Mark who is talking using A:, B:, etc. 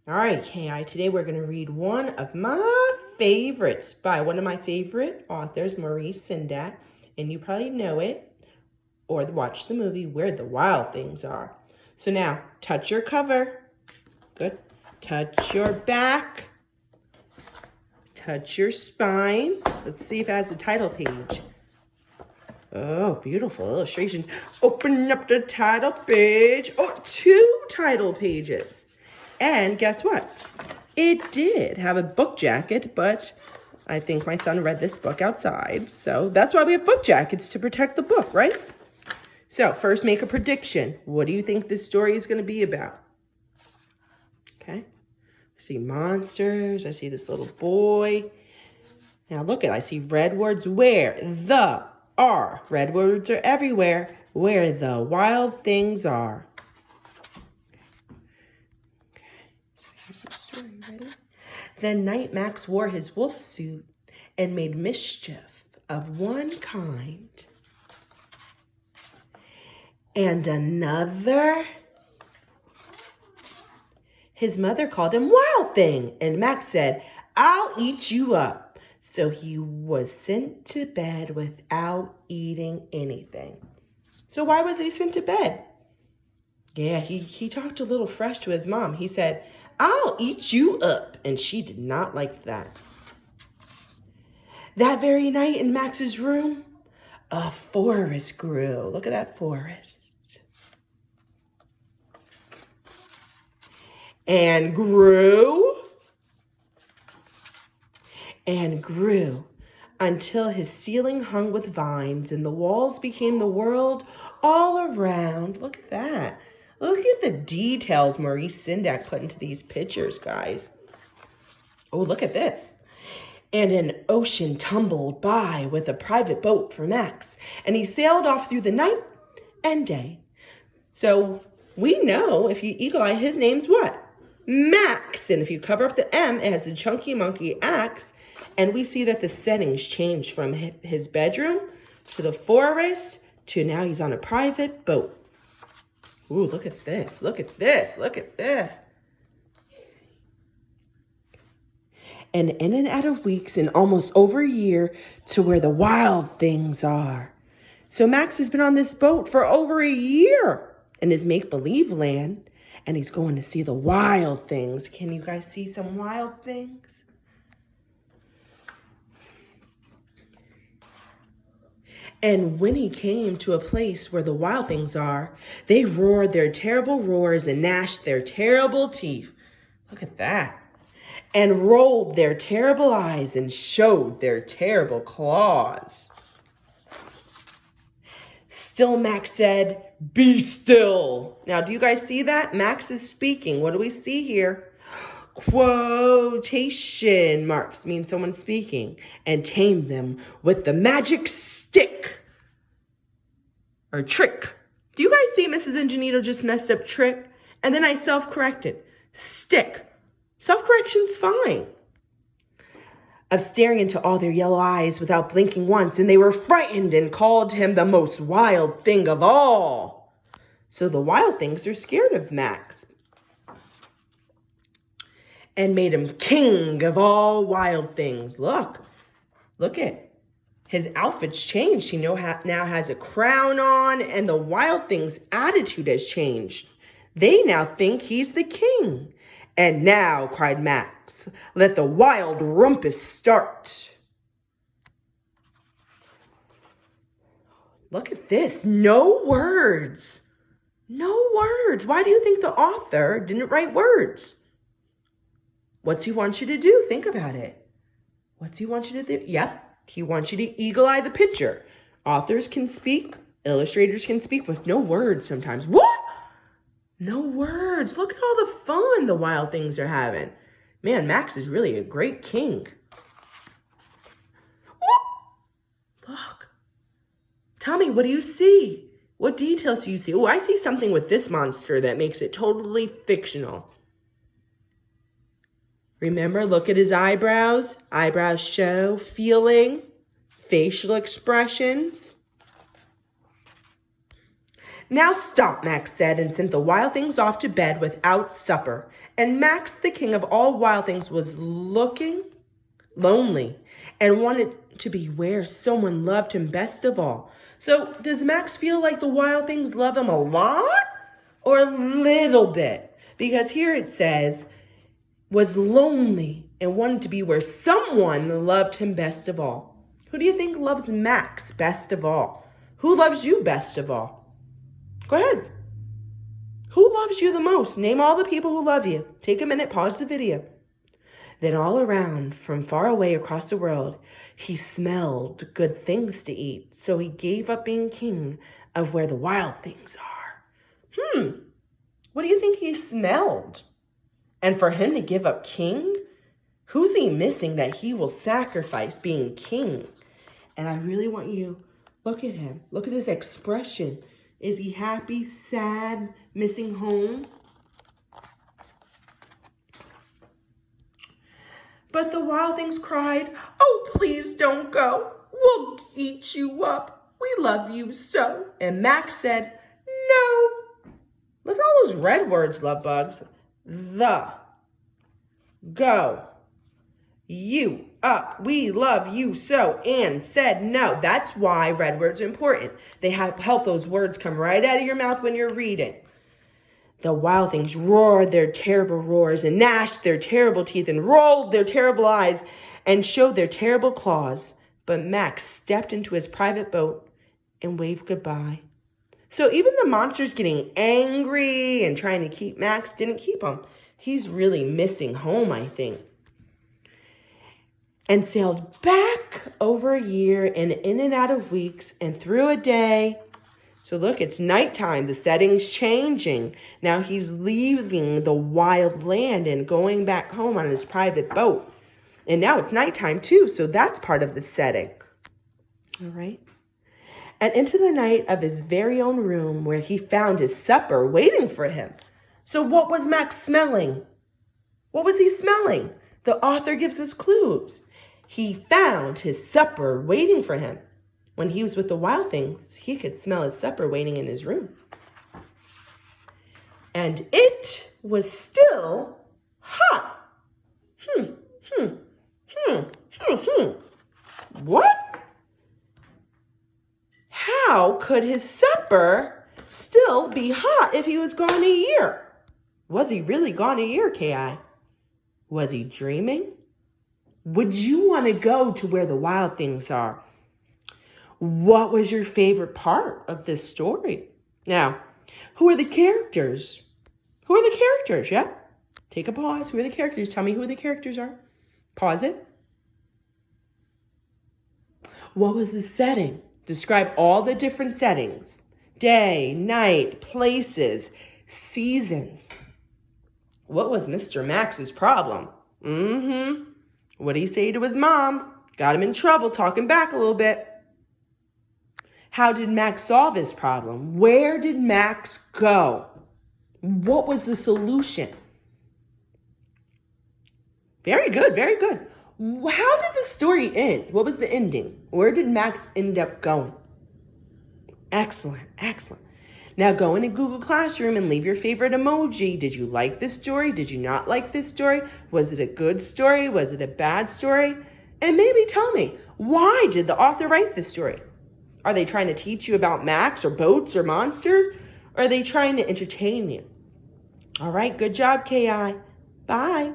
A: All right, KI, today we're going to read one of my favorites by one of my favorite authors, Maurice Sendak. And you probably know it or watch the movie Where the Wild Things Are. So now, touch your cover. Good. Touch your back. Touch your spine. Let's see if it has a title page. Oh, beautiful illustrations. Open up the title page. Oh, 2 title pages. And guess what? It did have a book jacket, but I think my son read this book outside. So that's why we have book jackets, to protect the book, right? So first, make a prediction. What do you think this story is going to be about? Okay. I see monsters. I see this little boy. Now look I see red words where the are. Red words are everywhere. Where the wild things are. Story, ready? Then night Max wore his wolf suit and made mischief of one kind and another. His mother called him Wild Thing, and Max said, "I'll eat you up." So he was sent to bed without eating anything. So why was he sent to bed? Yeah, he talked a little fresh to his mom. He said, "I'll eat you up." And she did not like that. That very night in Max's room, a forest grew. Look at that forest. And grew. And grew until his ceiling hung with vines and the walls became the world all around. Look at that. Look at the details Maurice Sendak put into these pictures, guys. Oh, look at this. And an ocean tumbled by with a private boat for Max, and he sailed off through the night and day. So we know, if you eagle eye, his name's what? Max. And if you cover up the M, it has a chunky monkey axe. And we see that the settings changed from his bedroom to the forest to now he's on a private boat. Ooh, look at this, look at this, look at this. And in and out of weeks and almost over a year to where the wild things are. So Max has been on this boat for over a year in his make-believe land, and he's going to see the wild things. Can you guys see some wild things? And when he came to a place where the wild things are, they roared their terrible roars and gnashed their terrible teeth. Look at that. And rolled their terrible eyes and showed their terrible claws. Still Max said, "Be still." Now, do you guys see that? Max is speaking. What do we see here? Quotation marks mean someone speaking. And tame them with the magic stick. Or trick. Do you guys see Mrs. Aingenito just messed up trick? And then I self-corrected. Stick. Self-correction's fine. Of staring into all their yellow eyes without blinking once, and they were frightened and called him the most wild thing of all. So the wild things are scared of Max. And made him king of all wild things. Look it. His outfit's changed. He now has a crown on, and the wild thing's attitude has changed. They now think he's the king. And now, cried Max, let the wild rumpus start. Look at this. No words. No words. Why do you think the author didn't write words? What's he want you to do? Think about it. What's he want you to do? Yep. He wants you to eagle eye the picture. Authors can speak. Illustrators can speak with no words sometimes. What? No words. Look at all the fun the wild things are having. Man, Max is really a great king. What? Look. Tell me, what do you see? What details do you see? Oh, I see something with this monster that makes it totally fictional. Remember, look at his eyebrows. Eyebrows show feeling, facial expressions. Now stop, Max said, and sent the wild things off to bed without supper. And Max, the king of all wild things, was looking lonely and wanted to be where someone loved him best of all. So does Max feel like the wild things love him a lot or a little bit? Because here it says, was lonely and wanted to be where someone loved him best of all. Who do you think loves Max best of all? Who loves you best of all? Go ahead. Who loves you the most? Name all the people who love you. Take a minute, pause the video. Then all around, from far away across the world, he smelled good things to eat. So he gave up being king of where the wild things are. What do you think he smelled? And for him to give up king? Who's he missing that he will sacrifice being king? And I really want you, look at him. Look at his expression. Is he happy, sad, missing home? But the wild things cried, "Oh, please don't go. We'll eat you up. We love you so." And Max said, "No." Look at all those red words, love bugs. The, go, you, up, we love you so, and said no. That's why red words are important. They help those words come right out of your mouth when you're reading. The wild things roared their terrible roars and gnashed their terrible teeth and rolled their terrible eyes and showed their terrible claws. But Max stepped into his private boat and waved goodbye. So even the monsters getting angry and trying to keep Max didn't keep him. He's really missing home, I think. And sailed back over a year and in and out of weeks and through a day. So look, it's nighttime. The setting's changing. Now he's leaving the wild land and going back home on his private boat. And now it's nighttime too, so that's part of the setting. All right. And into the night of his very own room where he found his supper waiting for him. So what was Max smelling? What was he smelling? The author gives us clues. He found his supper waiting for him. When he was with the wild things, he could smell his supper waiting in his room. And it was still hot. What? How could his supper still be hot if he was gone a year? Was he really gone a year, K.I.? Was he dreaming? Would you want to go to where the wild things are? What was your favorite part of this story? Now, who are the characters? Who are the characters? Yeah? Take a pause. Who are the characters? Tell me who the characters are. Pause it. What was the setting? Describe all the different settings. Day, night, places, seasons. What was Mr. Max's problem? What did he say to his mom? Got him in trouble, talking back a little bit. How did Max solve his problem? Where did Max go? What was the solution? Very good, very good. How did the story end? What was the ending? Where did Max end up going? Excellent, excellent. Now go into Google Classroom and leave your favorite emoji. Did you like this story? Did you not like this story? Was it a good story? Was it a bad story? And maybe tell me, why did the author write this story? Are they trying to teach you about Max or boats or monsters? Or are they trying to entertain you? All right, good job, K.I. Bye.